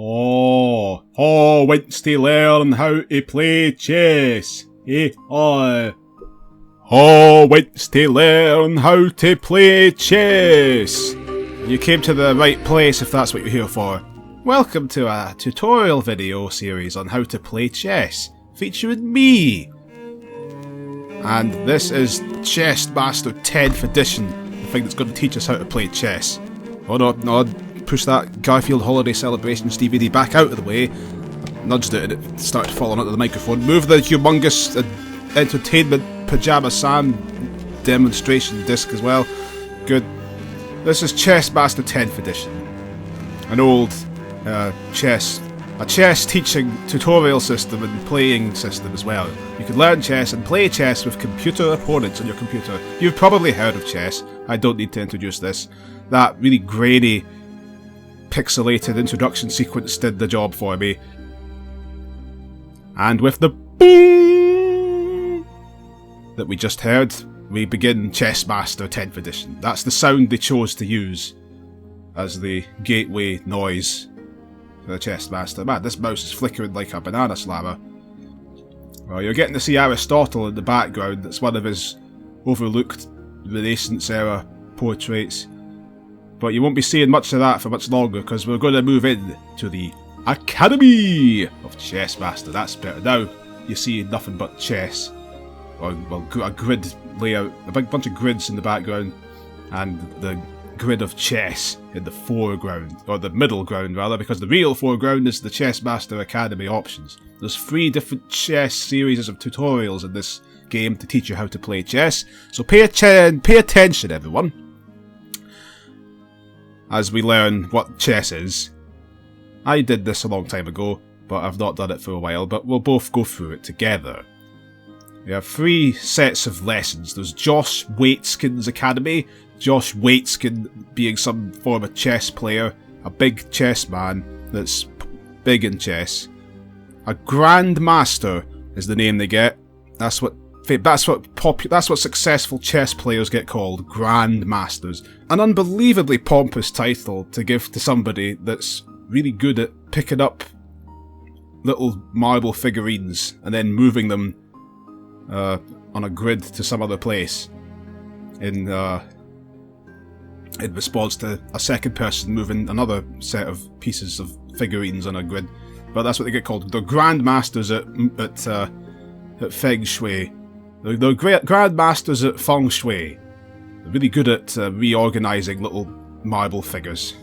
Oh, wants to learn how to play chess. Oh, wants to learn how to play chess. You came to the right place if that's what you're here for. Welcome to a tutorial video series on how to play chess, featuring me. And this is Chessmaster 10th edition, the thing that's going to teach us how to play chess. Oh no, push that Garfield Holiday Celebrations DVD back out of the way. Nudged it and it started falling onto the microphone. Move the humongous entertainment Pajama Sam demonstration disc as well. Good. This is Chessmaster 10th edition. An old chess teaching tutorial system and playing system as well. You can learn chess and play chess with computer opponents on your computer. You've probably heard of chess. I don't need to introduce this. That really grainy, pixelated introduction sequence did the job for me. And with the boom that we just heard, we begin Chessmaster 10th edition. That's the sound they chose to use as the gateway noise for the Chessmaster. Man, this mouse is flickering like a banana slammer. Well, you're getting to see Aristotle in the background. That's one of his overlooked Renaissance era portraits. But you won't be seeing much of that for much longer, because we're going to move in to the Academy of Chessmaster. That's better. Now you see nothing but chess. Well, a grid layout, a big bunch of grids in the background, and the grid of chess in the foreground, or the middle ground rather, because the real foreground is the Chessmaster Academy options. There's 3 different chess series of tutorials in this game to teach you how to play chess, so pay attention everyone, as we learn what chess is. I did this a long time ago, but I've not done it for a while, but we'll both go through it together. We have 3 sets of lessons. There's Josh Waitskin's Academy, Josh Waitskin being some form of chess player, a big chess man that's big in chess. A Grandmaster is the name they get. That's what successful chess players get called, Grandmasters. An unbelievably pompous title to give to somebody that's really good at picking up little marble figurines and then moving them on a grid to some other place in response to a second person moving another set of pieces of figurines on a grid. But that's what they get called. They're Grandmasters at Feng Shui. They're Grandmasters at Feng Shui. They're really good at reorganising little marble figures.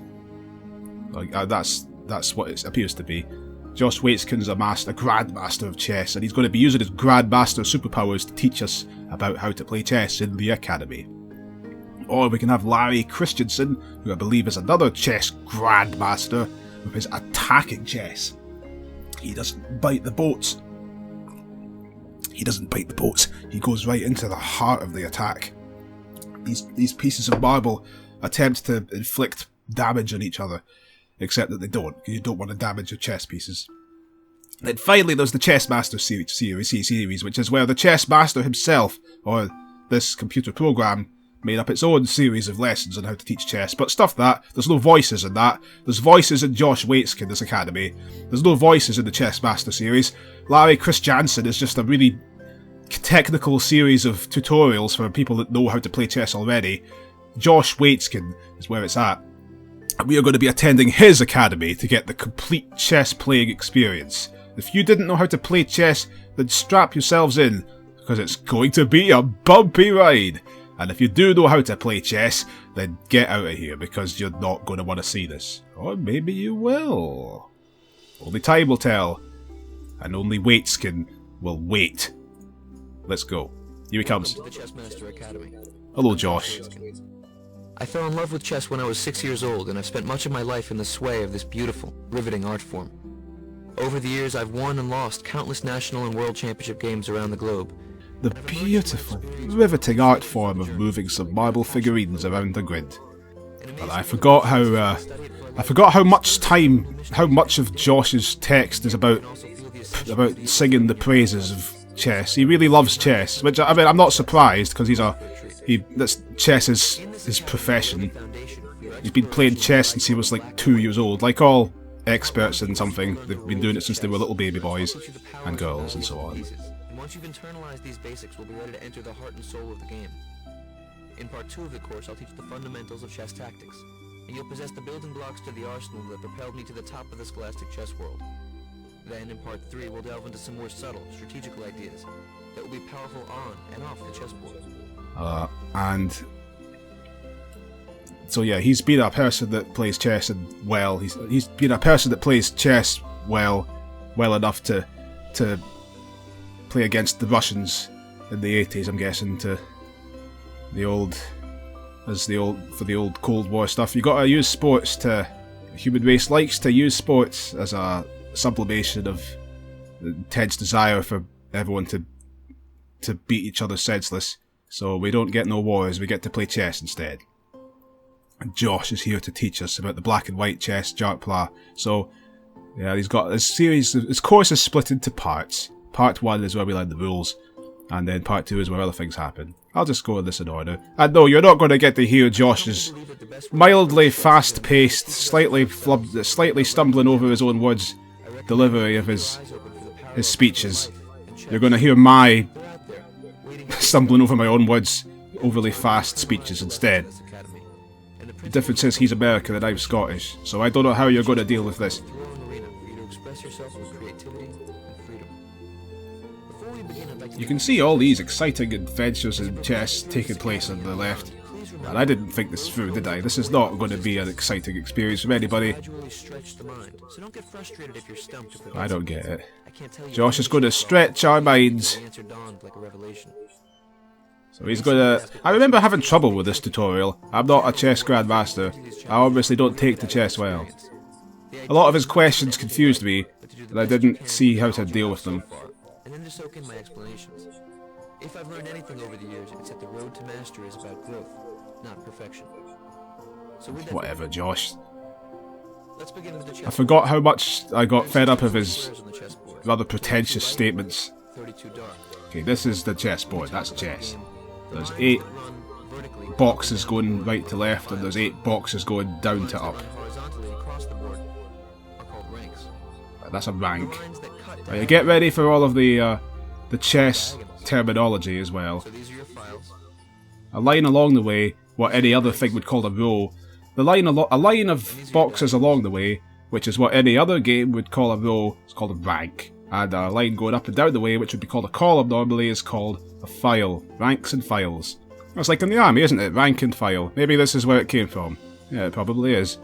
That's what it appears to be. Josh Waitskin's a Grandmaster of chess, and he's going to be using his Grandmaster superpowers to teach us about how to play chess in the Academy. Or we can have Larry Christensen, who I believe is another chess Grandmaster, with his attacking chess. He doesn't bite the boats. He goes right into the heart of the attack. These pieces of marble attempt to inflict damage on each other, except that they don't, because you don't want to damage your chess pieces. Then finally there's the Chessmaster series, which is where the Chessmaster himself, or this computer program, made up its own series of lessons on how to teach chess. But stuff that, there's no voices in that. There's voices in Josh Waitskin's Academy. There's no voices in the Chessmaster series. Larry Christensen is just a really technical series of tutorials for people that know how to play chess already. Josh Waitskin is where it's at. And we are going to be attending his academy to get the complete chess playing experience. If you didn't know how to play chess, then strap yourselves in, because it's going to be a bumpy ride. And if you do know how to play chess, then get out of here, because you're not going to want to see this. Or maybe you will. Only time will tell. And only Waitskin will wait. Let's go. Here he comes. The Chessmaster Academy. Hello, Josh. I fell in love with chess when I was 6 years old, and I've spent much of my life in the sway of this beautiful, riveting art form. Over the years, I've won and lost countless national and world championship games around the globe. The beautiful, riveting art form of moving some marble figurines around the grid. But I forgot how much of Josh's text is about singing the praises of chess. He really loves chess, which I'm not surprised, because chess is his profession. He's been playing chess since he was like 2 years old, like all experts in something. They've been doing it since they were little baby boys and girls and so on. And once you've internalized these basics, we'll be ready to enter the heart and soul of the game. In part 2 of the course, I'll teach the fundamentals of chess tactics, and you'll possess the building blocks to the arsenal that propelled me to the top of the scholastic chess world. Then, in part 3, we'll delve into some more subtle, strategical ideas that will be powerful on and off the chessboard. And so yeah, he's been a person that plays chess and well. He's been a person that plays chess well enough to play against the Russians in the 80s. I'm guessing for the old Cold War stuff. You got to use sports the human race likes to use sports as a sublimation of the intense desire for everyone to beat each other senseless. So we don't get no wars, we get to play chess instead. And Josh is here to teach us about the black and white chess Jarpla. So yeah, he's got this series. His course is split into parts. Part 1 is where we learn the rules, and then part 2 is where other things happen. I'll just go in this in order. And no, you're not going to get to hear Josh's mildly fast-paced, slightly stumbling over his own words delivery of his speeches. You're going to hear my stumbling over my own words, overly fast speeches instead. The difference is he's American and I'm Scottish, so I don't know how you're going to deal with this. You can see all these exciting adventures in chess taking place on the left. And I didn't think this through, did I? This is not going to be an exciting experience from anybody. I don't get it. Josh is going to stretch our minds. So he's going to... I remember having trouble with this tutorial. I'm not a chess grandmaster. I obviously don't take to chess well. A lot of his questions confused me, and I didn't see how to deal with them. And then to soak in my explanations. If I've learned anything over the years, it's that the road to mastery is about growth, not perfection. So whatever, Josh. Let's begin with the chess. I forgot how much I got fed up of his rather pretentious statements. Okay, this is the chessboard. That's chess. There's 8 boxes going right to left, and there's 8 boxes going down to up. That's a rank. Right, get ready for all of the chess terminology as well. A line along the way, what any other thing would call a row. A line of boxes along the way, which is what any other game would call a row, is called a rank. And a line going up and down the way, which would be called a column normally, is called a file. Ranks and files. It's like in the army, isn't it? Rank and file. Maybe this is where it came from. Yeah, it probably is.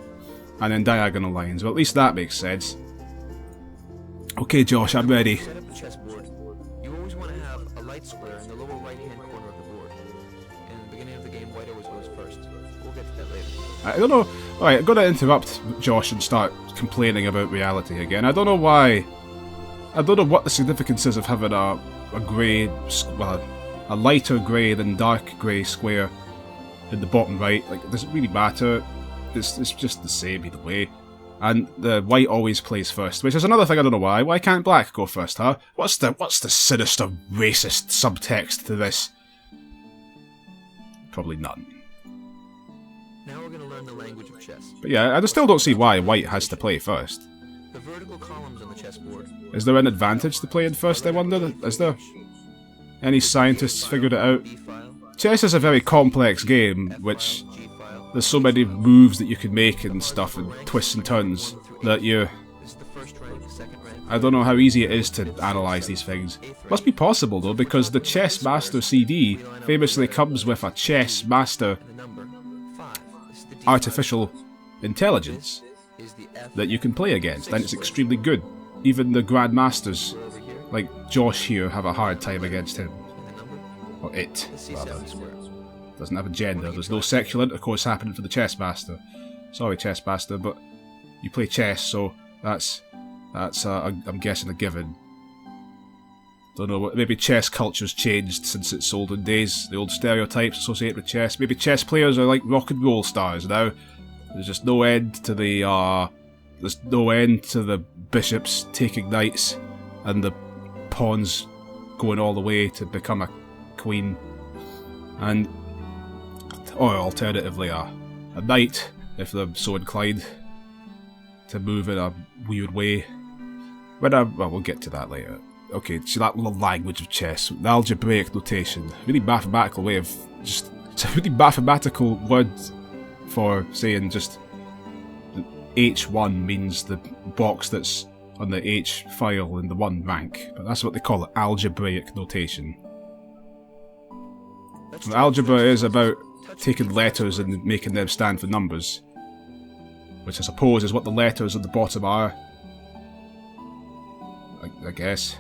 And then diagonal lines. Well, at least that makes sense. Okay, Josh, I'm ready. Set up a chessboard. You always want to have a light square in the lower right-hand corner of the board. In the beginning of the game, white always goes first. We'll get to that later. I don't know. Alright, I'm going to interrupt Josh and start complaining about reality again. I don't know why. I don't know what the significance is of having a grey, well, a lighter grey than dark grey square in the bottom right. Like, does it really matter? It's just the same either way. And the white always plays first, which is another thing I don't know why. Why can't black go first, huh? What's the sinister racist subtext to this? Probably none. Now we're going to learn the language of chess. But yeah, I still don't see why white has to play first. The vertical columns on the chessboard. Is there an advantage to playing first, I wonder? Is there? Any scientists figured it out? Chess is a very complex game, which... there's so many moves that you can make and stuff, and twists and turns, that you... I don't know how easy it is to analyse these things. Must be possible though, because the Chessmaster CD famously comes with a Chessmaster artificial intelligence that you can play against, and it's extremely good. Even the Grandmasters, like Josh here, have a hard time against him. Or it, rather. Doesn't have a gender, there's no sexual intercourse happening for the Chessmaster. Sorry, Chessmaster, but you play chess, so that's I'm guessing a given. Don't know, maybe chess culture's changed since its olden days, the old stereotypes associated with chess. Maybe chess players are like rock and roll stars now. There's just no end to the bishops taking knights and the pawns going all the way to become a queen. And or alternatively a knight, if they're so inclined to move in a weird way. Well, we'll get to that later. Okay, see that little language of chess, the algebraic notation, really mathematical way of just, it's a really mathematical word for saying just H1 means the box that's on the H file in the 1 rank, but that's what they call it, algebraic notation. And algebra is about taking letters and making them stand for numbers, which I suppose is what the letters at the bottom are. I guess.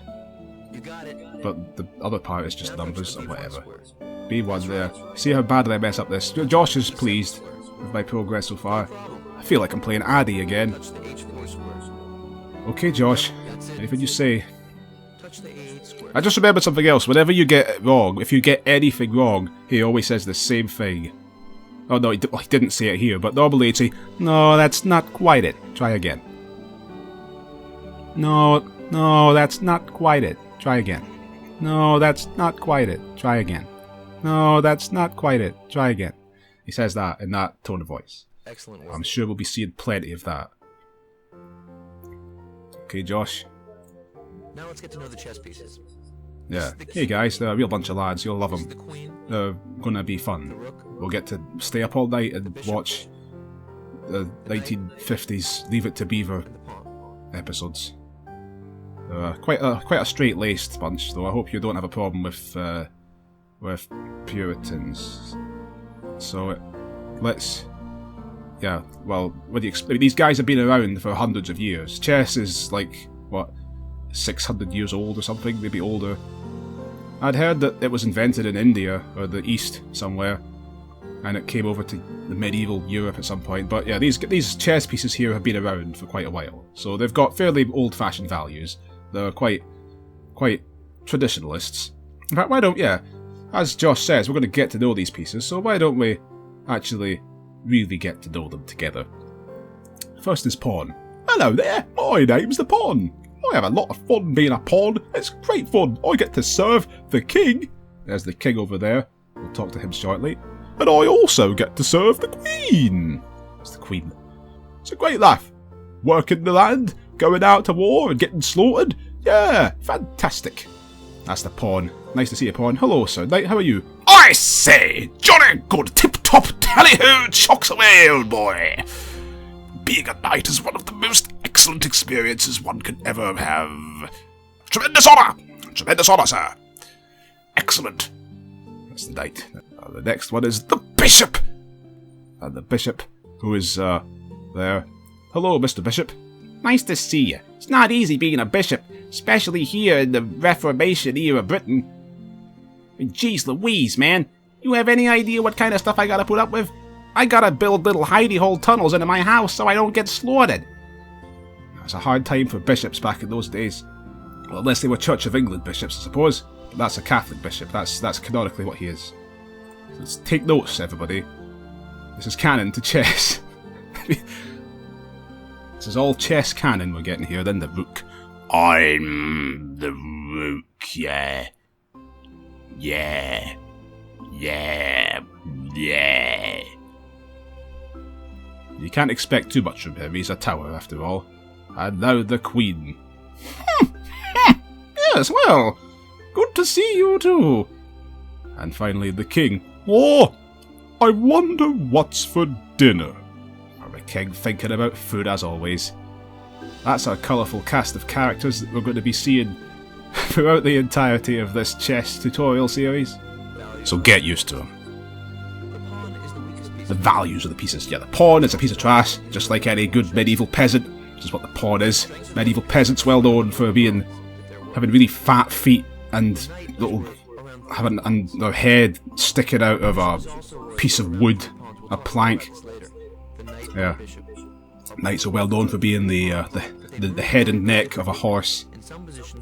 But the other part is just numbers or whatever. B1 there. See how badly I mess up this. Josh is pleased with my progress so far. I feel like I'm playing Addy again. Okay, Josh. Anything you say. I just remembered something else. Whenever you get it wrong, if you get anything wrong, he always says the same thing. Oh no, he didn't say it here, but normally he'd say, "No, that's not quite it. Try again." No, that's not quite it. Try again. No, that's not quite it. Try again. No, that's not quite it. Try again. He says that in that tone of voice. Excellent I'm sure we'll be seeing plenty of that. Okay, Josh. Now let's get to know the chess pieces. Yeah. Hey guys, they're a real bunch of lads. You'll love them. They're gonna be fun. We'll get to stay up all night and watch the 1950s Leave It to Beaver episodes. Quite a straight-laced bunch, though. I hope you don't have a problem with Puritans. So let's, yeah. Well, what do you expect? These guys have been around for hundreds of years. Chess is like what, 600 years old or something, maybe older. I'd heard that it was invented in India or the East somewhere, and it came over to the medieval Europe at some point. But yeah, these chess pieces here have been around for quite a while, so they've got fairly old-fashioned values. They're quite traditionalists. In fact, why don't, as Josh says, we're going to get to know these pieces, so why don't we actually really get to know them together? First is pawn. Hello there, my name's the pawn. I have a lot of fun being a pawn. It's great fun. I get to serve the king. There's the king over there. We'll talk to him shortly. And I also get to serve the queen. It's the queen. It's a great laugh. Working the land, going out to war and getting slaughtered. Yeah, fantastic. That's the pawn. Nice to see you, pawn. Hello, sir. Knight, how are you? I say, jolly good tip-top tally-ho chocks away, old boy. Being a knight is one of the most excellent experiences one can ever have. Tremendous honour! Tremendous honour, sir. Excellent. That's the knight. The next one is the bishop. And the bishop, who is, there. Hello, Mr. Bishop. Nice to see you. It's not easy being a bishop, especially here in the Reformation era Britain. I mean, jeez Louise, man. You have any idea what kind of stuff I gotta put up with? I gotta build little hidey-hole tunnels into my house so I don't get slaughtered. It was a hard time for bishops back in those days. Well, unless they were Church of England bishops, I suppose. But that's a Catholic bishop. That's canonically what he is. So let's take notes, everybody. This is canon to chess. This is all chess canon we're getting here. Then the rook. I'm the rook, yeah. Yeah. Yeah. Yeah. You can't expect too much from him. He's a tower, after all. And now the queen. Yes, well, good to see you too. And finally the king. Oh, I wonder what's for dinner. The king thinking about food as always. That's our colourful cast of characters that we're going to be seeing throughout the entirety of this chess tutorial series. So get used to them. The values of the pieces. Yeah, the pawn is a piece of trash, just like any good medieval peasant, which is what the pawn is. Medieval peasants well known for having really fat feet and having their head sticking out of a piece of wood, a plank. Yeah. Knights are well known for being the head and neck of a horse.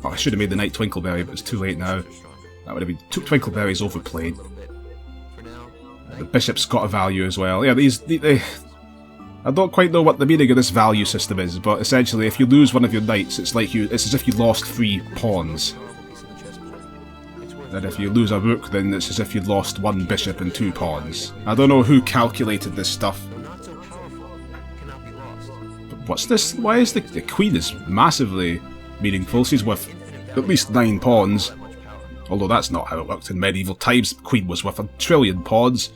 Oh, I should have made the Knight Twinkleberry, but it's too late now. That would have been Twinkleberry's overplayed. The bishop's got a value as well. Yeah, I don't quite know what the meaning of this value system is, but essentially, if you lose one of your knights, it's as if you lost 3 pawns. And if you lose a rook, then it's as if you'd lost 1 bishop and 2 pawns. I don't know who calculated this stuff. What's this? Why is the queen is massively meaningful? She's with at least 9 pawns. Although that's not how it worked in medieval times. The queen was with 1 trillion pawns.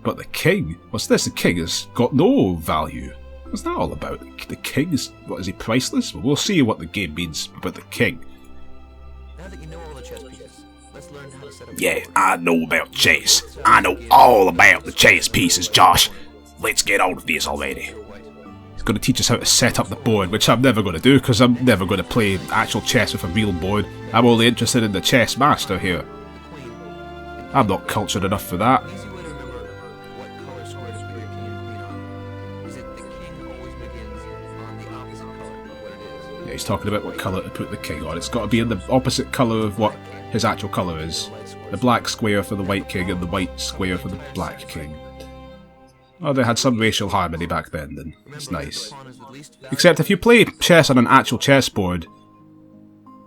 But the king? What's this? The king has got no value. What's that all about? The king is... What, is he priceless? Well, we'll see what the game means about the king. Now that you know all the chess pieces, let's learn how to set up... Yeah, I know about chess. I know all about the chess pieces, Josh. Let's get on with this already. He's going to teach us how to set up the board, which I'm never going to do, because I'm never going to play actual chess with a real board. I'm only interested in the Chessmaster here. I'm not cultured enough for that. Easy way to remember what color square to put your king and queen on is that the king always begins on the opposite color of what it is. Yeah, he's talking about what colour to put the king on. It's got to be in the opposite colour of what his actual colour is. The black square for the white king and the white square for the black king. Oh, they had some racial harmony back then. It's nice. Except if you play chess on an actual chessboard,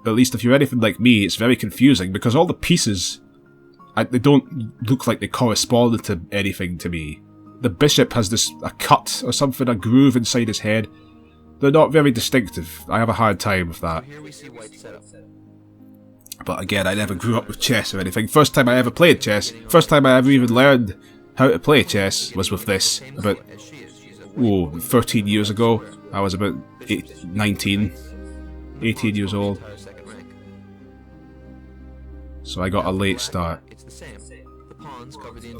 at least if you're anything like me, it's very confusing because all the pieces, they don't look like they correspond to anything to me. The bishop has a cut or something, a groove inside his head. They're not very distinctive. I have a hard time with that. But again, I never grew up with chess or anything. First time I ever played chess, first time I ever even learned how to play chess was with this, about 13 years ago. I was about 18 years old. So I got a late start.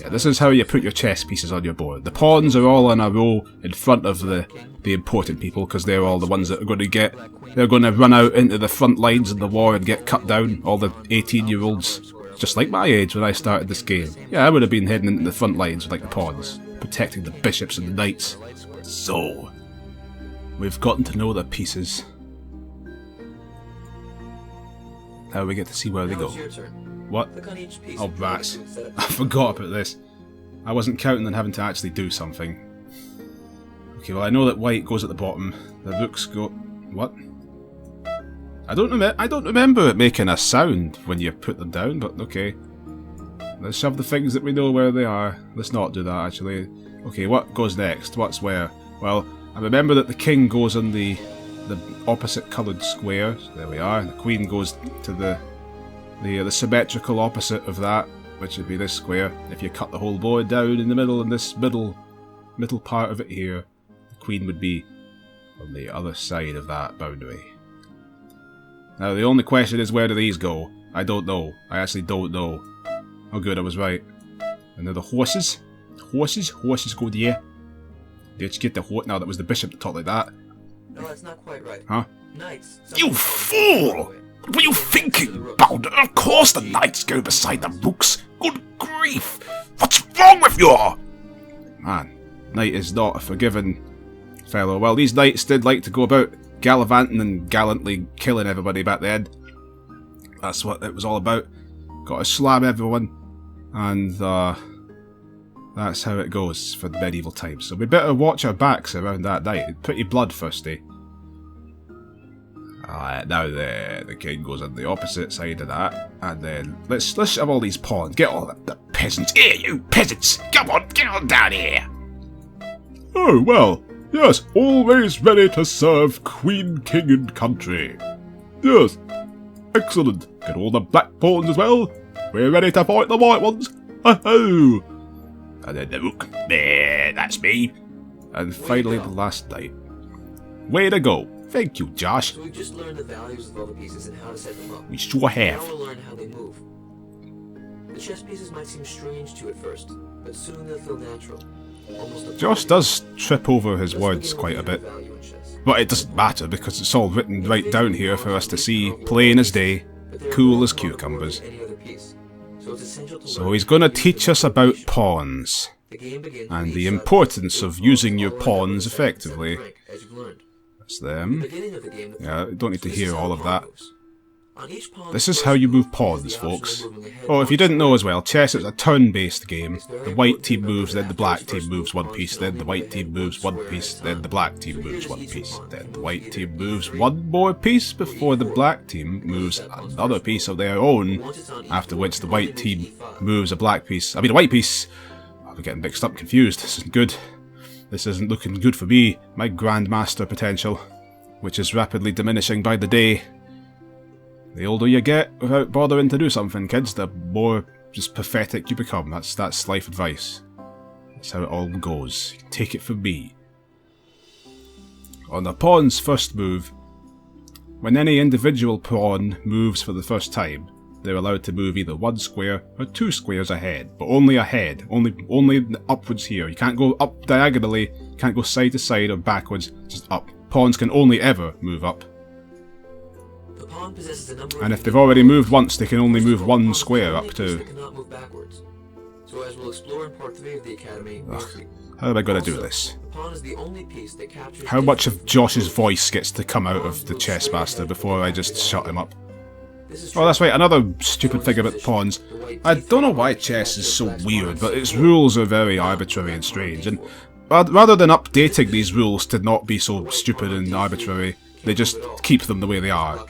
Yeah, this is how you put your chess pieces on your board. The pawns are all in a row in front of the important people, because they're all the ones that are going to they're going to run out into the front lines in the war and get cut down. All the 18-year-olds. Just like my age when I started this game. Yeah, I would have been heading into the front lines with like the pawns, protecting the bishops and the knights. So, we've gotten to know the pieces. Now we get to see where they go. What? Oh, rats. I forgot about this. I wasn't counting on having to actually do something. Okay, well I know that white goes at the bottom. The rooks go... What? I don't remember it making a sound when you put them down, but okay. Let's shove the things that we know where they are. Let's not do that, actually. Okay, what goes next? What's where? Well, I remember that the king goes on the opposite coloured square. There we are. The queen goes to the symmetrical opposite of that, which would be this square. If you cut the whole board down in the middle, in this middle part of it here, the queen would be on the other side of that boundary. Now the only question is, where do these go? I don't know. I actually don't know. Oh good, I was right. And now the horses? Horses go there. Did you get the horse? No, that was the bishop that talked like that. No, that's not quite right. Huh? Knights. You fool! What were you thinking, Bounder? Of course the knights go beside the rooks. Good grief! What's wrong with you? Man, knight is not a forgiving fellow. Well, these knights did like to go about gallivanting and gallantly killing everybody back then. That's what it was all about. Got to slam everyone, and that's how it goes for the medieval times. So we better watch our backs around that night. Pretty bloodthirsty. Alright, now the king goes on the opposite side of that, and then let's shove all these pawns. Get all the peasants. Here, you peasants! Come on, get on down here! Oh, well, yes, always ready to serve queen, king, and country. Yes, excellent. Get all the black pawns as well. We're ready to fight the white ones. Ho-ho! And then the rook. There, that's me. And finally the last knight. Way to go. Thank you, Josh. So we've just learned the values of all the pieces and how to set them up. We sure have. Now we'll learn how they move. The chess pieces might seem strange to you at first, but soon they'll feel natural. Josh does trip over his words quite a bit. But it doesn't matter because it's all written right down here for us to see, plain as day, cool as cucumbers. So he's going to teach us about pawns, and the importance of using your pawns effectively. That's them. Yeah, don't need to hear all of that. This is how you move pawns, folks. Oh, if you didn't know as well, chess is a turn-based game. The white team moves, then the black team moves one piece, then the white team moves one piece, then the black team moves one piece, then the white team moves one more piece before the black team moves another piece of their own, after which the white team moves a white piece. I'm getting mixed up, confused. This isn't good. This isn't looking good for me, my grandmaster potential, which is rapidly diminishing by the day. The older you get without bothering to do something, kids, the more just pathetic you become. That's life advice. That's how it all goes. Take it from me. On the pawn's first move, when any individual pawn moves for the first time, they're allowed to move either 1 square or 2 squares ahead, but only ahead, only upwards here. You can't go up diagonally, you can't go side to side or backwards, just up. Pawns can only ever move up. The pawn possesses a number of And if they've already moved once, they can only move 1 square up too. cannot move backwards. So as we'll explore in part 3 of the Academy, How am I going to do this? the pawn is the only piece that captures How much of Josh's voice gets to come out of the Chessmaster before I just shut him up? Oh, that's right, another stupid thing about pawns. I don't know why chess is so weird, but its rules are very arbitrary and strange, and rather than updating these rules to not be so stupid and arbitrary, they just keep them the way they are.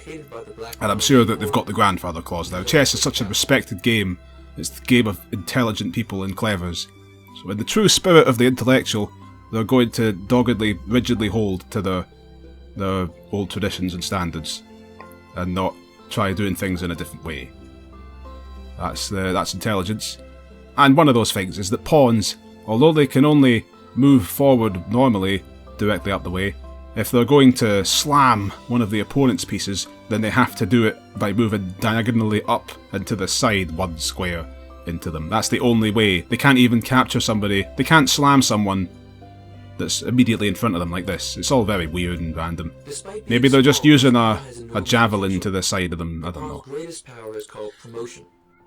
And I'm sure that they've got the grandfather clause now. Chess is such a respected game. It's the game of intelligent people and clevers. So in the true spirit of the intellectual, they're going to doggedly, rigidly hold to their old traditions and standards, and not try doing things in a different way. That's intelligence. And one of those things is that pawns, although they can only move forward normally, directly up the way, if they're going to slam one of the opponent's pieces, then they have to do it by moving diagonally up and to the side 1 square into them. That's the only way. They can't even capture somebody. They can't slam someone that's immediately in front of them like this. It's all very weird and random. Maybe they're just using a javelin to the side of them. I don't know. greatest power is called promotion.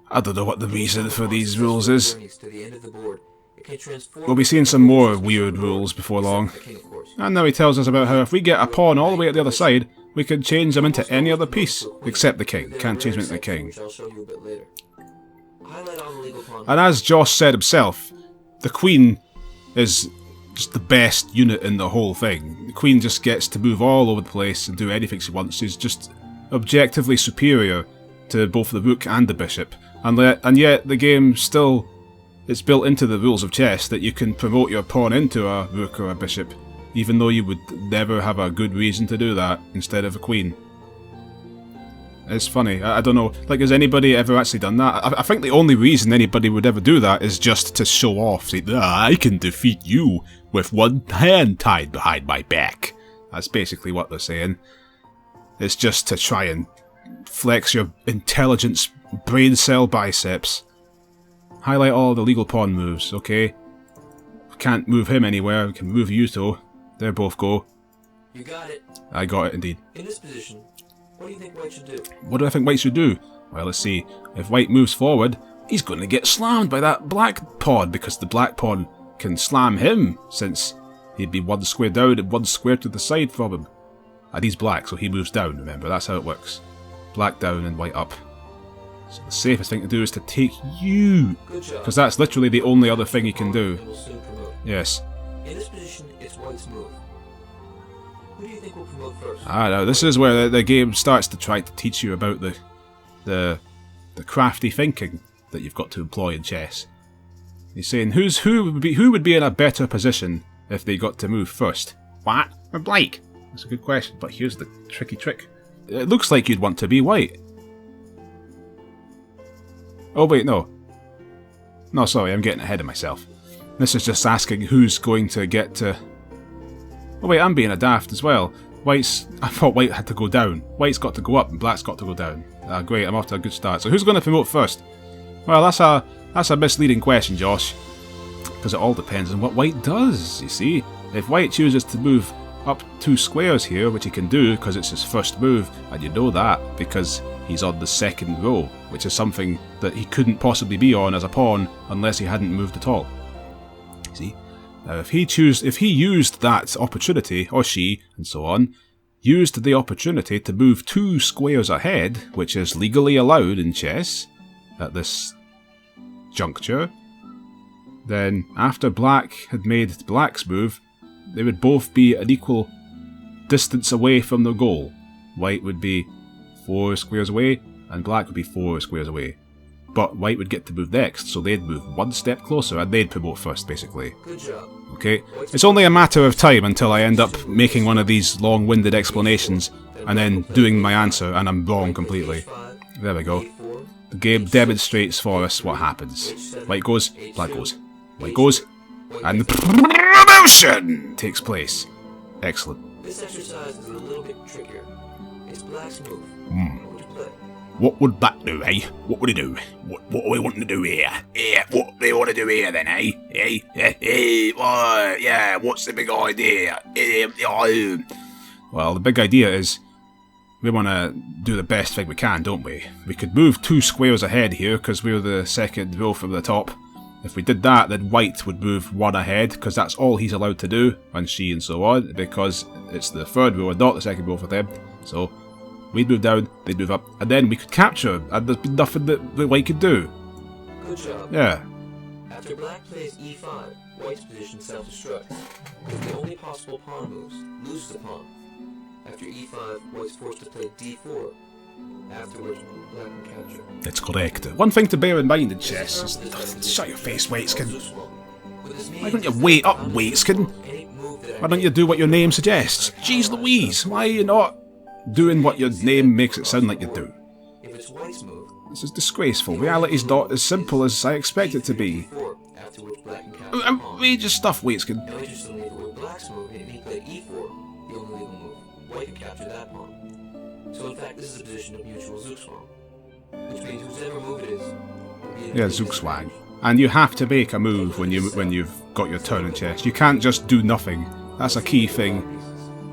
I don't know what the reason for these rules is. To the end of the board. It can transform We'll be seeing some more weird rules before long. the king, of course. And now he tells us about how if we get a pawn all the way at the other side, we can change them into any other piece, except the king. Can't change them into the king. Which I'll show you a bit later. Highlight all the legal pawn. And as Josh said himself, the queen is just the best unit in the whole thing. The queen just gets to move all over the place and do anything she wants. She's just objectively superior to both the rook and the bishop. And yet the game still, it's built into the rules of chess that you can promote your pawn into a rook or a bishop, even though you would never have a good reason to do that instead of a queen. It's funny. I don't know. Like, has anybody ever actually done that? I think the only reason anybody would ever do that is just to show off. Say, I can defeat you with 1 hand tied behind my back. That's basically what they're saying. It's just to try and flex your intelligence brain cell biceps. Highlight all the legal pawn moves, okay? Can't move him anywhere. We can move you two. There both go. You got it. I got it indeed. In this position, what do you think white should do? What do I think white should do? Well, let's see. If white moves forward, he's going to get slammed by that black pawn, because the black pawn can slam him, since he'd be 1 square down and 1 square to the side from him. And he's black, so he moves down, remember, that's how it works. Black down and white up. So the safest thing to do is to take you, Good job. because that's literally the only other thing he can do. Will soon promote. Yes. In this position, it's white's move. Who do you think will promote first? I know, this is where the game starts to try to teach you about the crafty thinking that you've got to employ in chess. He's saying who would be in a better position if they got to move first? White or Blake? That's a good question, but here's the tricky trick. It looks like you'd want to be white. Oh wait, no. No, sorry, I'm getting ahead of myself. This is just asking who's going to get to... Oh wait, I'm being a daft as well. I thought white had to go down. White's got to go up and black's got to go down. Great, I'm off to a good start. So who's going to promote first? Well, that's a misleading question, Josh. Because it all depends on what white does, you see. If white chooses to move up 2 squares here, which he can do because it's his first move, and you know that because he's on the 2nd row, which is something that he couldn't possibly be on as a pawn unless he hadn't moved at all. See? Now if he used that opportunity, or she, and so on, used the opportunity to move 2 squares ahead, which is legally allowed in chess at this juncture, then after black had made black's move, they would both be an equal distance away from the goal. White would be 4 squares away, and black would be 4 squares away. but white would get to move next, so they'd move one step closer, and they'd promote first, basically. Good job. Okay? It's only a matter of time until I end up making one of these long-winded explanations, and then doing my answer, and I'm wrong completely. There we go. The game demonstrates for us what happens. White goes, black goes. White goes, and the promotion takes place. Excellent. This exercise is a little bit trickier. It's black's move. What would you play? What would that do, eh? What would it do? What are we wanting to do here? Yeah, what do we want to do here then, eh? Yeah, what's the big idea? Well, the big idea is we want to do the best thing we can, don't we? We could move 2 squares ahead here because we're the second row from the top. If we did that, then white would move 1 ahead because that's all he's allowed to do, and she and so on, because it's the third row and not the second row for them. So we'd move down, they'd move up, and then we could capture, and there'd be nothing that white could do. Good job. Yeah. After black plays e5, white's position self-destructs. If the only possible pawn moves, loses a pawn. After e5, white's forced to play d4. Afterwards, black can capture. That's correct. One thing to bear in mind in chess is... Shut your face, Waitskin. Why don't you wait up, Waitskin? Why don't you do what your name suggests? Jeez Louise, why are you not doing what your name makes it sound like you do? If it's white's move, this is disgraceful. Reality's not as simple as I expect it to be. after which black can capture Outrageous stuff, Waitskin. Now interestingly, if it were black's move and he played e4, the only legal move, white can capture that pawn. So in fact, this is a position of mutual zugzwang, which means whoever move it is will be in Yeah, zugzwang. And you have to make a move when you've got your turn in chess. You can't just do nothing. That's a key thing.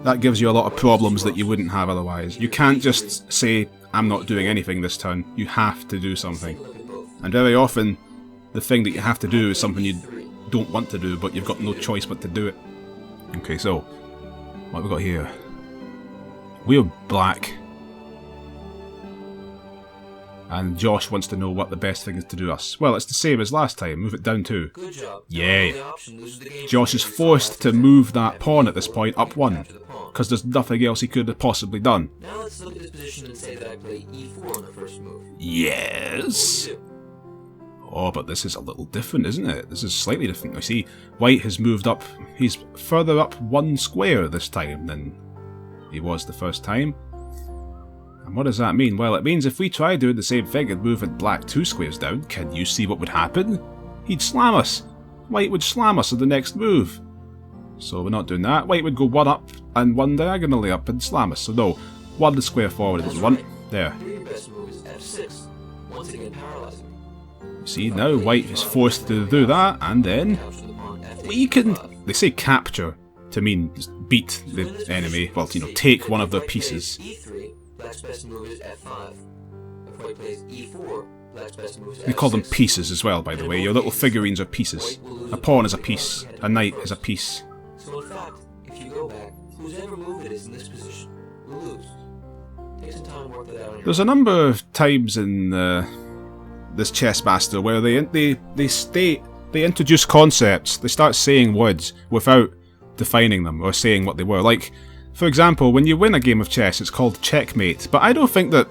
That gives you a lot of problems that you wouldn't have otherwise. You can't just say, I'm not doing anything this turn. You have to do something. And very often, the thing that you have to do is something you don't want to do, but you've got no choice but to do it. Okay, so, what have we got here? We're black. And Josh wants to know what the best thing is to do us. Well, it's the same as last time. Move it down 2. Good job. Yeah. Josh is forced to move that pawn at this point up 1. Because there's nothing else he could have possibly done. Now let's look at this position and say that I play e4 on the first move. Yes. Oh, but this is a little different, isn't it? This is slightly different. I see white has moved up. He's further up 1 square this time than he was the first time. And what does that mean? Well, it means if we try doing the same thing and moving black 2 squares down, can you see what would happen? He'd slam us. White would slam us on the next move. So we're not doing that. White would go 1 up and 1 diagonally up and slam us. So no, 1 square forward is 1. There. Your best move is f6. Once again paralyzing. You see, now white is forced to do that, and then we can... They say capture to mean just beat the enemy. Well, take one of their pieces. e3, black's best move is f5. If white plays e4, black's best move is f6. We call them pieces as well, by the way. Your little figurines are pieces. A pawn is a piece. A knight is a piece. So in fact, if you go back, whoever move it is in this position will lose. Take some time to work that out on your There's a number of times in this Chessmaster where they introduce concepts. They start saying words without defining them or saying what they were. Like, for example, when you win a game of chess, it's called checkmate. But I don't think that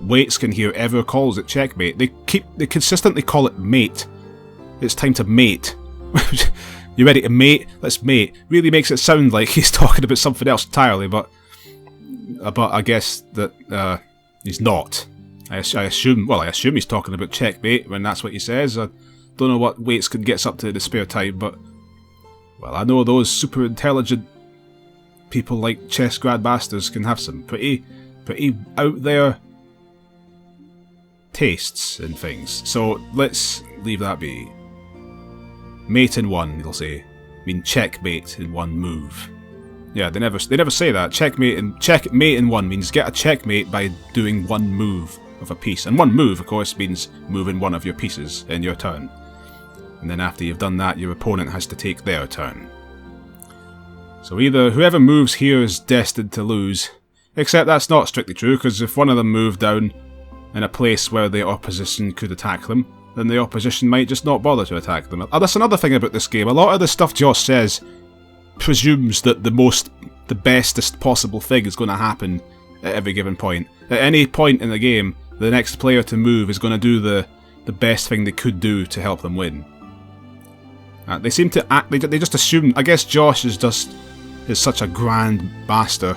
Waitskin here ever calls it checkmate. They consistently call it mate. It's time to mate. You ready to mate? Let's mate. Really makes it sound like he's talking about something else entirely, but I guess that he's not. I assume he's talking about checkmate when that's what he says. I don't know what Waitskin gets up to in his spare time, but well, I know those super intelligent people like chess grandmasters can have some pretty out there tastes in things. So let's leave that be. Mate in 1, they'll say. I mean checkmate in 1 move. Yeah, they never say that. Checkmate in 1 means get a checkmate by doing 1 move of a piece. And 1 move, of course, means moving 1 of your pieces in your turn. And then after you've done that, your opponent has to take their turn. So either whoever moves here is destined to lose. Except that's not strictly true, because if one of them moved down in a place where the opposition could attack them, then the opposition might just not bother to attack them. That's another thing about this game. A lot of the stuff Josh says presumes that the bestest possible thing is going to happen at every given point. At any point in the game, the next player to move is going to do the best thing they could do to help them win. They seem to act. They just assume. I guess Josh is such a grand master.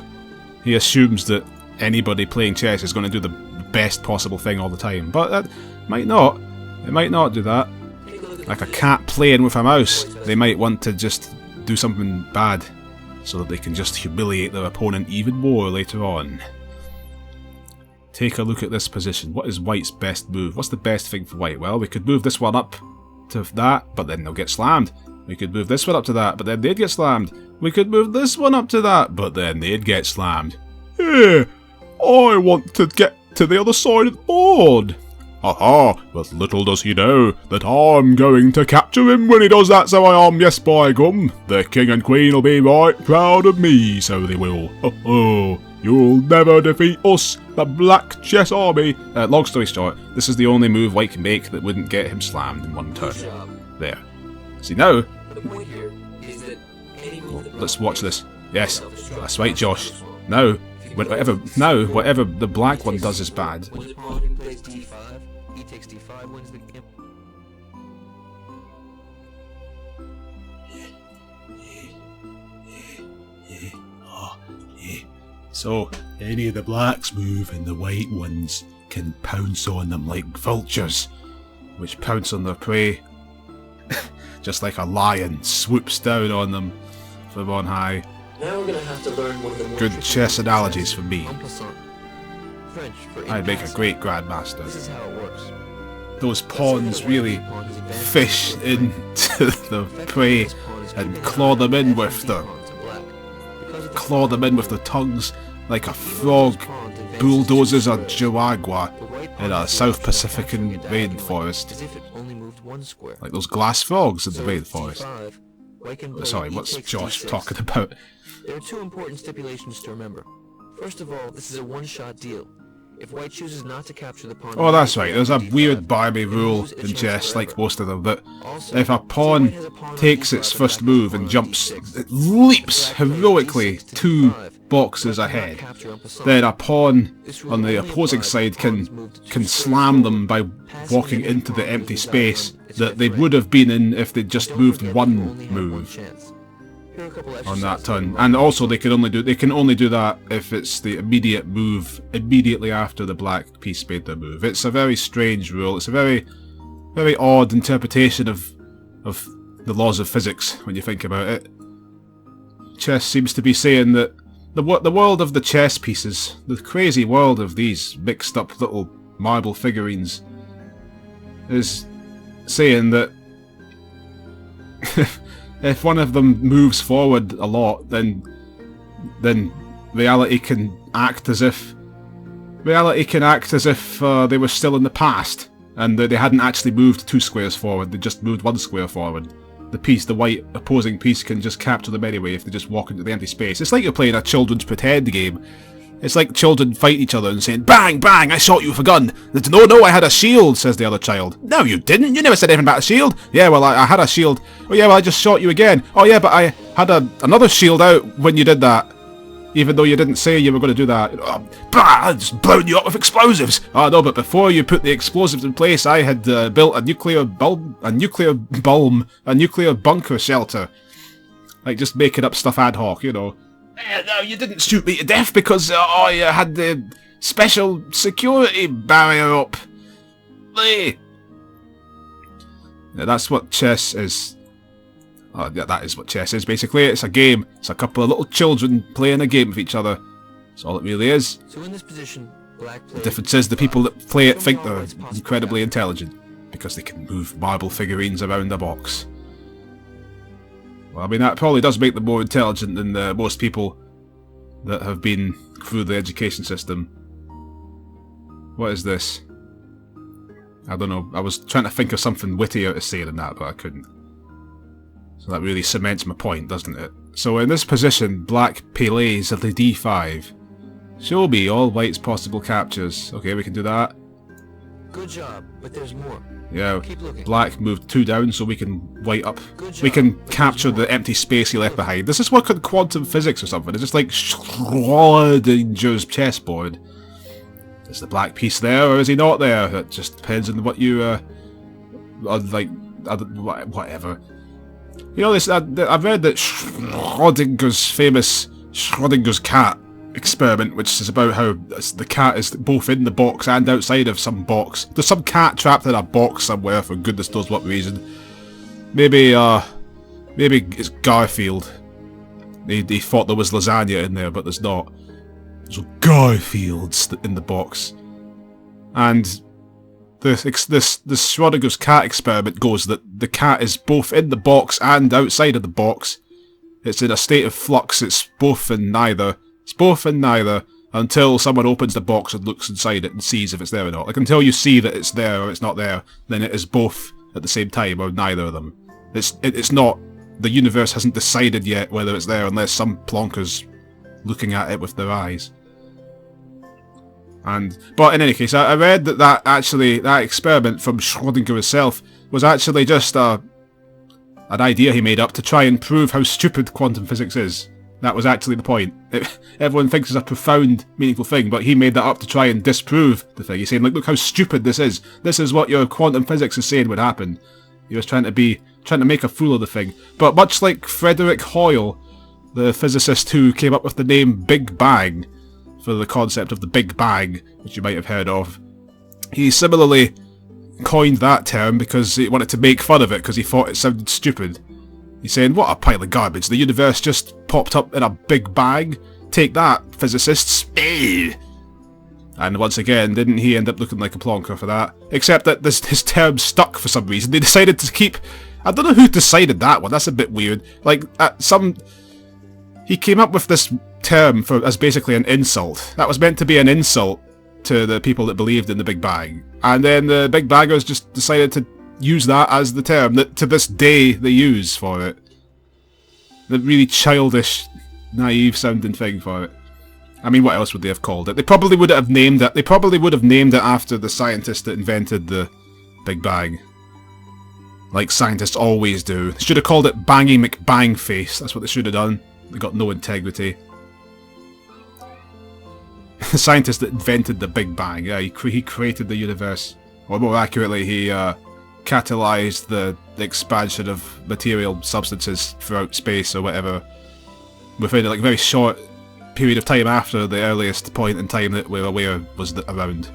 He assumes that anybody playing chess is going to do the best possible thing all the time, but that might not. It might not do that. Like a cat playing with a mouse, they might want to just do something bad so that they can just humiliate their opponent even more later on. Take a look at this position. What is White's best move? What's the best thing for White? Well, we could move this one up to that, but then they'll get slammed. We could move this one up to that, but then they'd get slammed. We could move this one up to that, but then they'd get slammed. Hey, I want to get to the other side of the board. Haha, but little does he know that I'm going to capture him when he does that, so I am, yes by gum. The king and queen will be right proud of me, so they will. Oh, you'll never defeat us, the black chess army. Long story short, this is the only move White can make that wouldn't get him slammed in one turn. There. See now? Let's watch this. Yes, that's right, Josh. Now, whatever the black one does is bad. So, any of the blacks move and the white ones can pounce on them like vultures, which pounce on their prey, just like a lion swoops down on them from on high. Now we're gonna have to learn one of the more Good chess analogies for me. French for I'd make a great grandmaster. This is how it works. Those pawns really fish into the prey and claw them in with the tongues like a frog bulldozes a jaguar in a South Pacifican rainforest. Like those glass frogs in the rainforest. Sorry, what's Josh talking about? There are two important stipulations to remember. First of all, this is a one-shot deal. If White chooses not to capture the pawn... Oh, that's right. There's a weird Barbie rule in chess, like most of them, that if a pawn takes its first move and jumps, it leaps heroically 2 boxes ahead, then a pawn on the opposing side can slam them by walking into the empty space that they would have been in if they'd just moved one move on that turn. And also they can only do that if it's the immediate move immediately after the black piece made their move. It's a very strange rule. It's a very odd interpretation of the laws of physics when you think about it. Chess seems to be saying that the world of the chess pieces, the crazy world of these mixed up little marble figurines, is saying that if one of them moves forward a lot, then reality can act as if they were still in the past, and that they hadn't actually moved 2 squares forward, they just moved 1 square forward. The white opposing piece can just capture them anyway if they just walk into the empty space. It's like you're playing a children's pretend game. It's like children fight each other and saying, "Bang, bang, I shot you with a gun." No, I had a shield," says the other child. "No, you didn't. You never said anything about a shield." "Yeah, well, I had a shield." "Oh yeah, well, I just shot you again." "Oh yeah, but I had another shield out when you did that. Even though you didn't say you were going to do that." "I just blown you up with explosives." "Oh no, but before you put the explosives in place, I had built a nuclear bunker shelter." Like just making up stuff ad hoc, you know. "No, you didn't shoot me to death because I had the special security barrier up." Yeah, that's what chess is. Oh, yeah, that is what chess is, basically. It's a game. It's a couple of little children playing a game with each other. That's all it really is. So in this position, black the difference is the people that play it think they're incredibly intelligent, because they can move marble figurines around a box. Well, I mean, that probably does make them more intelligent than most people that have been through the education system. What is this? I don't know. I was trying to think of something wittier to say than that, but I couldn't. So that really cements my point, doesn't it? So in this position, black pillets at the d5. Show me all white's possible captures. Okay, we can do that. Good job, but there's more. Yeah, Keep looking. black moved 2 down so we can white up. We can capture the empty space he left behind. Does this work on quantum physics or something? Is this like Schrodinger's chessboard? Is the black piece there or is he not there? That just depends on what you like, whatever. You know this, I've read that Schrodinger's famous Schrodinger's cat experiment, which is about how the cat is both in the box and outside of some box. There's some cat trapped in a box somewhere for goodness knows what reason. Maybe it's Garfield. He thought there was lasagna in there, but there's not. There's Garfield's in the box. And this Schrodinger's cat experiment goes that the cat is both in the box and outside of the box. It's in a state of flux. It's both and neither. It's both and neither until someone opens the box and looks inside it and sees if it's there or not. Like, until you see that it's there or it's not there, then it is both at the same time or neither of them. It's not. The universe hasn't decided yet whether it's there unless some plonker's looking at it with their eyes. But in any case, I read that experiment from Schrödinger himself was actually just an idea he made up to try and prove how stupid quantum physics is. That was actually the point. Everyone thinks it's a profound, meaningful thing, but he made that up to try and disprove the thing. He's saying, like, look how stupid this is. This is what your quantum physics is saying would happen. He was trying to make a fool of the thing. But much like Frederick Hoyle, the physicist who came up with the name Big Bang for the concept of the Big Bang, which you might have heard of, he similarly coined that term because he wanted to make fun of it because he thought it sounded stupid. He's saying, what a pile of garbage, the universe just popped up in a big bang? Take that, physicists. And once again, didn't he end up looking like a plonker for that? Except that his term stuck for some reason. They decided to keep... I don't know who decided that one, that's a bit weird. Like, he came up with this term as basically an insult. That was meant to be an insult to the people that believed in the Big Bang. And then the Big Bangers just decided to use that as the term that to this day they use for it. The really childish, naive sounding thing for it. I mean, what else would they have called it? They probably would have named it. They probably would have named it after the scientist that invented the Big Bang. Like scientists always do. They should have called it Bangy McBangface. That's what they should have done. They got no integrity. The scientist that invented the Big Bang. Yeah, he created the universe. Or more accurately, he catalyzed the expansion of material substances throughout space or whatever within like a very short period of time after the earliest point in time that we're aware was around.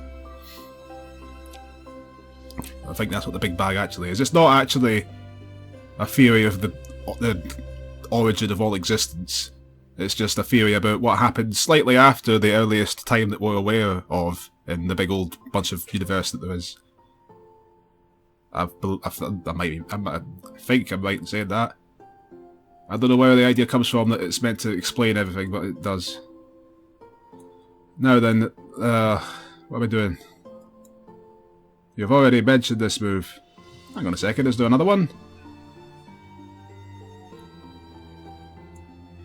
I think that's what the Big Bang actually is. It's not actually a theory of the origin of all existence. It's just a theory about what happened slightly after the earliest time that we're aware of in the big old bunch of universe that there is. I think I'm right in saying that. I don't know where the idea comes from that it's meant to explain everything, but it does. Now then, what are we doing? You've already mentioned this move. Hang on a second, is there another one?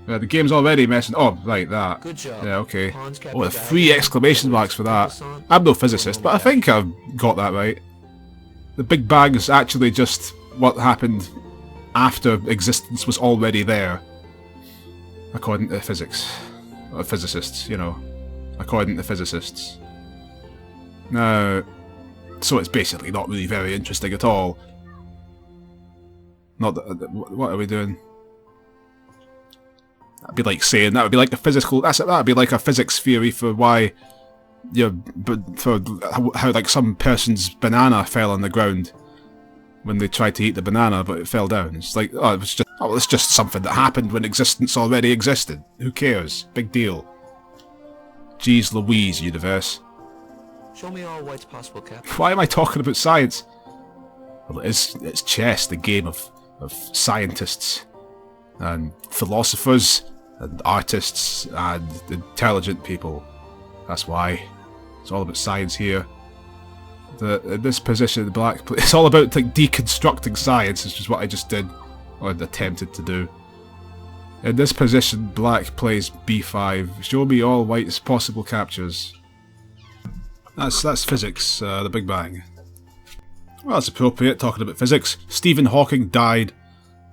The game's already messing... Oh, right, that. Good job. Yeah, okay. Oh, 3 exclamation marks for that. I'm no physicist, but I think I've got that right. The Big Bang is actually just what happened after existence was already there. According to physics. Or physicists, you know. According to physicists. Now... So it's basically not really very interesting at all. Not that... What are we doing? That'd be like saying... That would be like a physical... That would be like a physics theory for why... for how like some person's banana fell on the ground when they tried to eat the banana, but it fell down. It's like, oh, it's just something that happened when existence already existed. Who cares? Big deal. Jeez Louise, universe. Show me all what's possible, Cap. Why am I talking about science? Well, it's chess, the game of scientists and philosophers and artists and intelligent people. That's why. It's all about science here. In this position, the black... It's all about like deconstructing science, which is what I just did. Or attempted to do. In this position, black plays b5. Show me all white's possible captures. That's physics, the Big Bang. Well, that's appropriate, talking about physics. Stephen Hawking died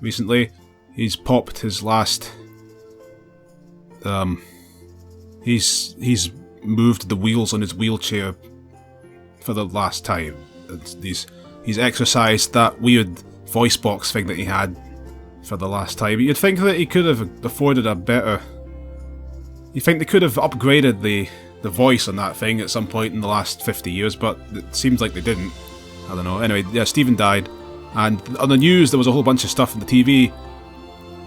recently. He's popped his last... He's moved the wheels on his wheelchair for the last time. And he's he's exercised that weird voice box thing that he had for the last time. You'd think that he could have afforded a better... You think they could have upgraded the voice on that thing at some point in the last 50 years, but it seems like they didn't. I don't know. Anyway, yeah, Stephen died, and on the news there was a whole bunch of stuff on the TV,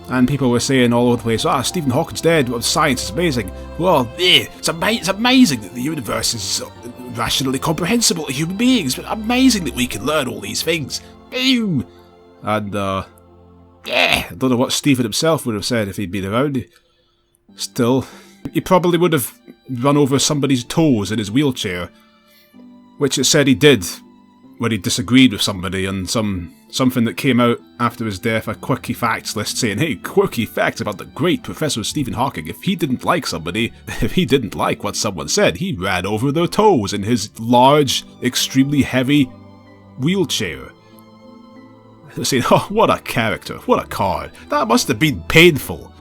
and people were saying all over the place, Stephen Hawking's dead, science is amazing. Well, it's amazing that the universe is rationally comprehensible to human beings, but amazing that we can learn all these things. Boom! And, I don't know what Stephen himself would have said if he'd been around. Still, he probably would have run over somebody's toes in his wheelchair, which it said he did when he disagreed with somebody on something that came out after his death, a quirky facts list saying, hey, quirky facts about the great Professor Stephen Hawking. If he didn't like what someone said, he ran over their toes in his large, extremely heavy wheelchair. Saying, oh, what a character, what a card. That must have been painful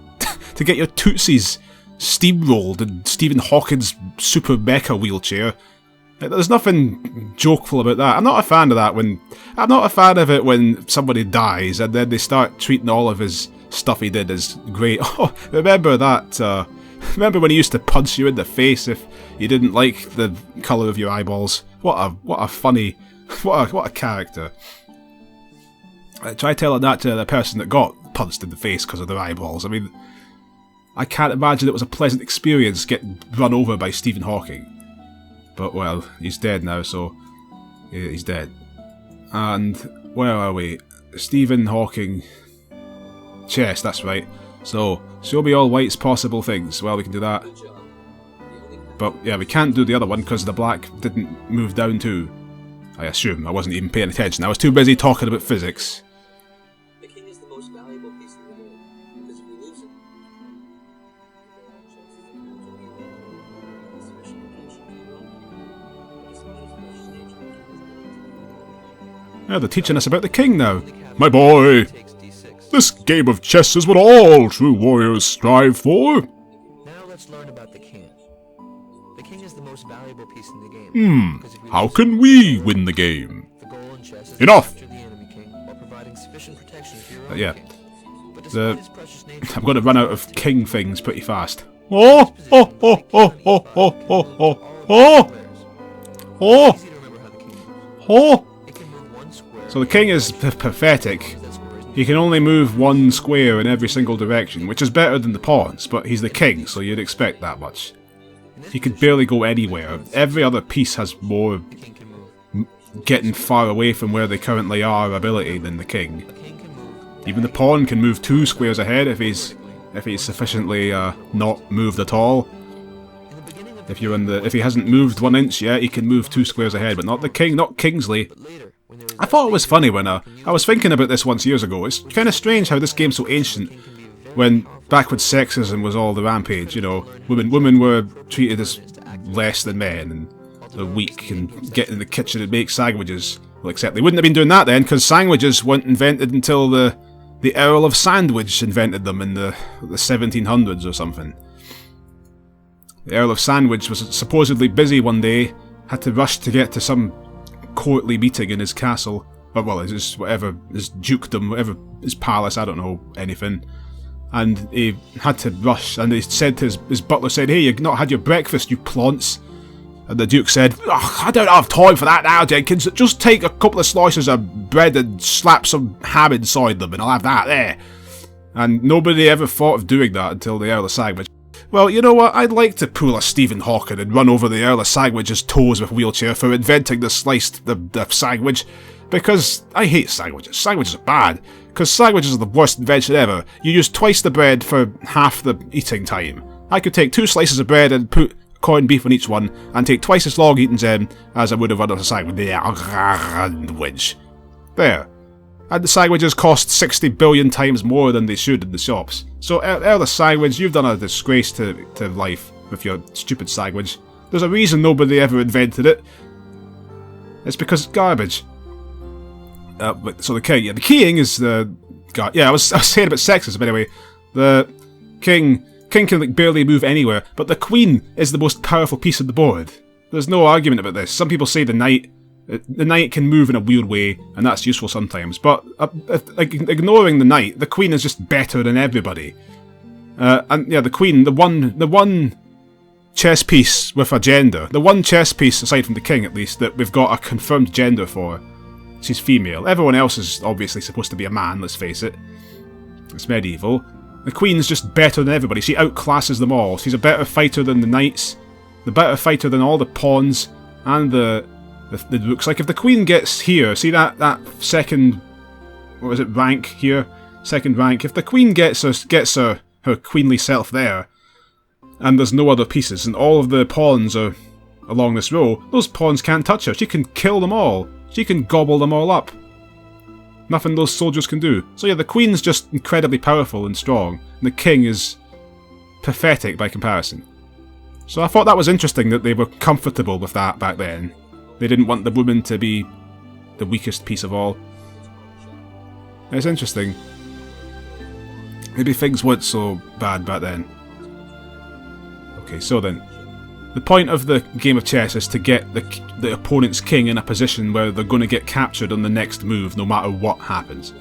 to get your tootsies steamrolled in Stephen Hawking's super mecha wheelchair. There's nothing jokeful about that. I'm not a fan of that I'm not a fan of it when somebody dies and then they start treating all of his stuff he did as great. Oh, remember that, remember when he used to punch you in the face if you didn't like the colour of your eyeballs? What a funny, what a character. Try telling that to the person that got punched in the face because of their eyeballs. I mean, I can't imagine it was a pleasant experience getting run over by Stephen Hawking. But, well, he's dead now, so he's dead. And where are we? Stephen Hawking. Chess, that's right. So, show me all white's possible things. Well, we can do that. But, yeah, we can't do the other one because the black didn't move down too. I assume. I wasn't even paying attention. I was too busy talking about physics. The king is the most valuable piece in the game, because if we lose it, Yeah, they're teaching us about the king now. My boy, this game of chess is what all true warriors strive for. Now let's learn about the king. The king is the most valuable piece in the game. How can we win the game? The goal in chess is Enough! to capture the enemy king while providing sufficient protection for your own Yeah. king. But despite his precious nature, I'm going to run out of king things pretty fast. Oh, oh, oh, oh, oh, oh, oh, oh, oh, oh, easy to remember how the king moves. oh. It can move one square. So the king is pathetic. That square is He can only move one square in every single direction, which is better than the pawns, but he's the king, so you'd expect that much. He could barely go anywhere. Every other piece has more the king can move. getting far away from where they currently are ability than the king. The king can move. Even the pawn can move 2 squares ahead if he's sufficiently not moved at all. In the beginning of If he hasn't moved 1 inch yet, he can move 2 squares ahead, but not the king, not Kingsley. but later, when there is I thought it was funny when I was thinking about this once years ago. It's kind of strange how this game's so ancient. When backwards sexism was all the rampage, you know, women were treated as less than men and they're weak and get in the kitchen and make sandwiches. Well, except they wouldn't have been doing that then, because sandwiches weren't invented until the Earl of Sandwich invented them in the 1700s or something. The Earl of Sandwich was supposedly busy one day, had to rush to get to some courtly meeting in his castle, or well, his dukedom, whatever, his palace, I don't know anything. And he had to rush, and he said to his butler, said, hey, you've not had your breakfast, you plonts. And the Duke said, I don't have time for that now, Jenkins. Just take a couple of slices of bread and slap some ham inside them, and I'll have that there. And nobody ever thought of doing that until the Earl of Sandwich. Well, you know what? I'd like to pull a Stephen Hawking and run over the Earl of Sandwich's toes with a wheelchair for inventing the sandwich, because I hate sandwiches. Sandwiches are bad. Because sandwiches are the worst invention ever. You use twice the bread for half the eating time. I could take 2 slices of bread and put corned beef on each one, and take twice as long eating them as I would have on a sandwich. There. And the sandwiches cost 60 billion times more than they should in the shops. So, Earl of Sandwich, you've done a disgrace to life with your stupid sandwich. There's a reason nobody ever invented it. It's because it's garbage. So the king is the guy. Yeah, I was saying about sexism anyway. The king can like barely move anywhere, but the queen is the most powerful piece of the board. There's no argument about this. Some people say the knight The knight can move in a weird way, and that's useful sometimes, but ignoring the knight, the queen is just better than everybody. And yeah, the queen, the one chess piece with a gender, the one chess piece, aside from the king at least, that we've got a confirmed gender for, she's female. Everyone else is obviously supposed to be a man, let's face it. It's medieval. The queen's just better than everybody. She outclasses them all. She's a better fighter than the knights, the better fighter than all the pawns, and the rooks. Like, if the queen gets here, see that second, what was it, rank here? Second rank. If the queen gets her queenly self there, and there's no other pieces, and all of the pawns are along this row, those pawns can't touch her. She can kill them all. She can gobble them all up. Nothing those soldiers can do. So yeah, the queen's just incredibly powerful and strong, and the king is pathetic by comparison. So I thought that was interesting that they were comfortable with that back then. They didn't want the woman to be the weakest piece of all. It's interesting. Maybe things weren't so bad back then. Okay, so then. The point of the game of chess is to get the opponent's king in a position where they're going to get captured on the next move, no matter what happens.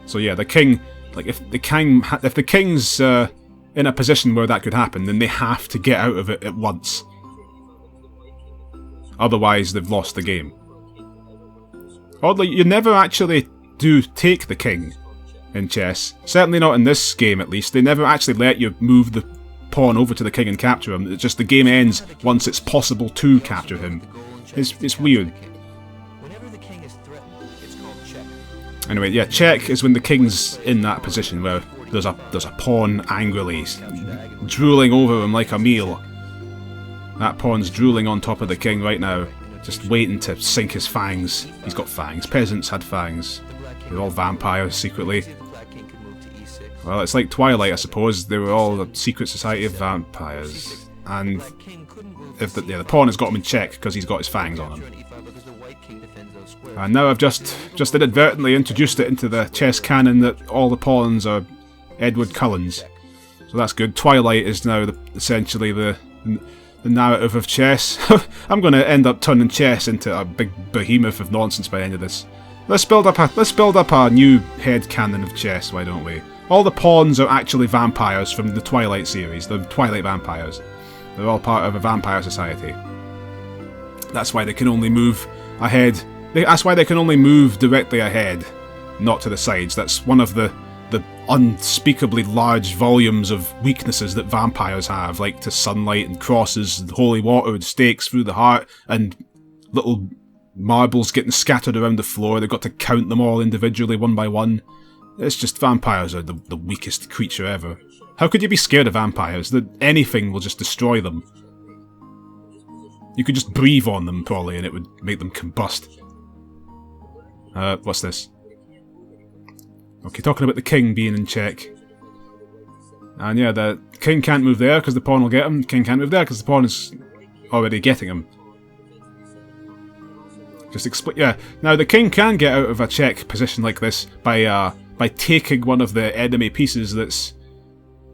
So yeah, the king, like if the king's in a position where that could happen, then they have to get out of it at once. Otherwise, they've lost the game. Oddly, you never actually do take the king in chess. Certainly not in this game, at least. They never actually let you move the pawn over to the king and capture him. It's just the game ends once it's possible to capture him. It's weird. Anyway, yeah, check is when the king's in that position where there's a pawn angrily drooling over him like a meal. That pawn's drooling on top of the king right now, just waiting to sink his fangs. He's got fangs. Peasants had fangs. They're all vampires secretly. Well, it's like Twilight, I suppose. They were all a secret society of vampires. And if the pawn has got him in check because he's got his fangs on him. And now I've just inadvertently introduced it into the chess canon that all the pawns are Edward Cullen's. So that's good. Twilight is now essentially the narrative of chess. I'm going to end up turning chess into a big behemoth of nonsense by the end of this. Let's build up a new head canon of chess, why don't we? All the pawns are actually vampires from the Twilight series, the Twilight vampires. They're all part of a vampire society. That's why they can only move ahead. That's why they can only move directly ahead, not to the sides. That's one of the unspeakably large volumes of weaknesses that vampires have, like to sunlight and crosses and holy water and stakes through the heart and little marbles getting scattered around the floor. They've got to count them all individually, one by one. It's just, vampires are the weakest creature ever. How could you be scared of vampires? That anything will just destroy them. You could just breathe on them, probably, and it would make them combust. What's this? Okay, talking about the king being in check. And yeah, the king can't move there because the pawn will get him. King can't move there because the pawn is already getting him. Yeah. Now the king can get out of a check position like this by taking one of the enemy pieces that's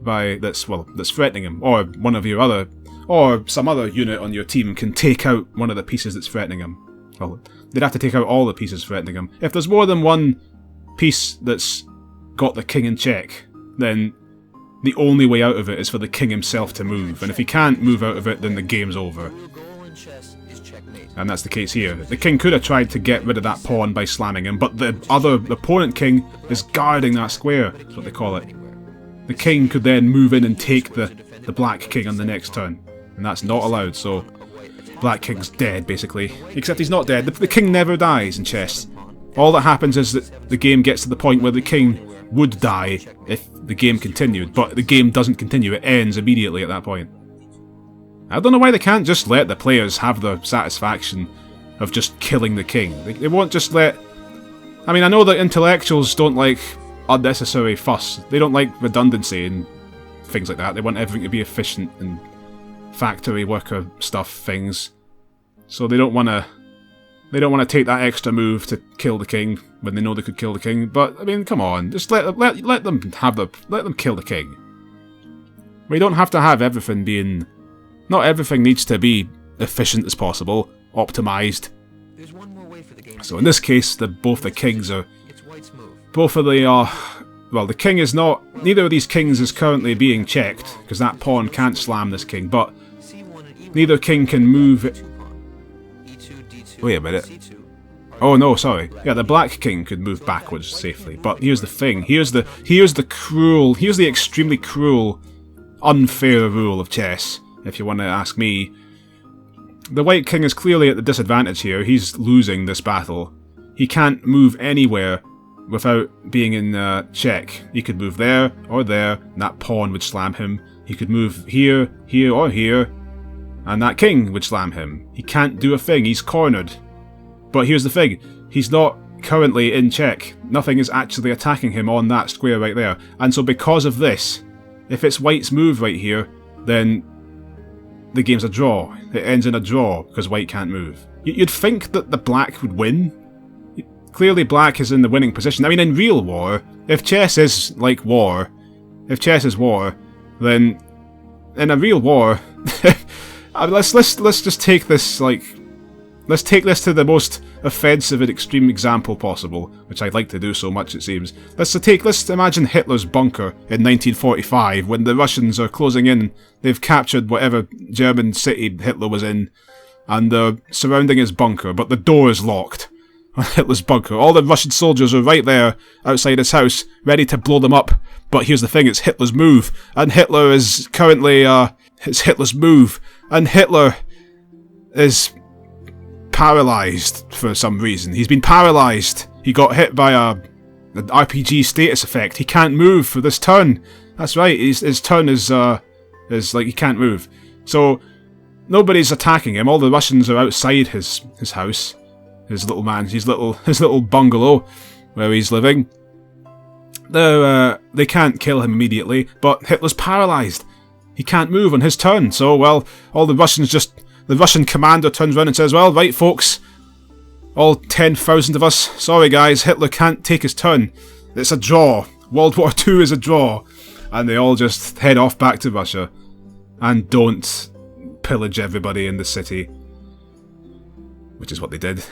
threatening him, or one of your other, or some other unit on your team can take out one of the pieces that's threatening him. Well, they'd have to take out all the pieces threatening him. If there's more than one piece that's got the king in check, then the only way out of it is for the king himself to move, and if he can't move out of it, then the game's over. And that's the case here. The king could have tried to get rid of that pawn by slamming him, but the opponent king is guarding that square, that's what they call it. The king could then move in and take the black king on the next turn, and that's not allowed, so black king's dead, basically. Except he's not dead. The king never dies in chess. All that happens is that the game gets to the point where the king would die if the game continued, but the game doesn't continue, it ends immediately at that point. I don't know why they can't just let the players have the satisfaction of just killing the king. They won't just let... I mean, I know that intellectuals don't like unnecessary fuss. They don't like redundancy and things like that. They want everything to be efficient and factory worker stuff things. So they don't want to take that extra move to kill the king when they know they could kill the king. But I mean, come on, just let them kill the king. We don't have to have everything being... Not everything needs to be efficient as possible, optimized. There's one more way for the game. So in this case, both the kings are... It's white's move. Both of the well, the king is not... Neither of these kings is currently being checked, because that pawn can't slam this king, but neither king can move it. Wait a minute. Oh no, sorry. Yeah, the black king could move backwards safely, but here's the thing. Here's the extremely cruel, unfair rule of chess, if you want to ask me. The white king is clearly at the disadvantage here. He's losing this battle. He can't move anywhere without being in check. He could move there or there, and that pawn would slam him. He could move here, here or here, and that king would slam him. He can't do a thing. He's cornered. But here's the thing. He's not currently in check. Nothing is actually attacking him on that square right there. And so because of this, if it's white's move right here, then the game's a draw. It ends in a draw because white can't move. You'd think that the black would win. Clearly black is in the winning position. I mean, in real war, if chess is like war, if chess is war, then in a real war, let's just take this, like, let's take this to the most offensive and extreme example possible, which I'd like to do so much it seems. Let's imagine Hitler's bunker in 1945 when the Russians are closing in. They've captured whatever German city Hitler was in, and they're surrounding his bunker, but the door is locked on Hitler's bunker. All the Russian soldiers are right there outside his house, ready to blow them up. But here's the thing, it's Hitler's move, and Hitler is currently, it's Hitler's move, and Hitler is paralysed for some reason. He's been paralysed. He got hit by an RPG status effect. He can't move for this turn. That's right, his turn is like he can't move. So, nobody's attacking him. All the Russians are outside his house. His little bungalow where he's living. They can't kill him immediately, but Hitler's paralysed. He can't move on his turn, so, well, all the Russian commander turns around and says, well, right folks, all 10,000 of us, sorry guys, Hitler can't take his turn. It's a draw. World War II is a draw. And they all just head off back to Russia and don't pillage everybody in the city. Which is what they did.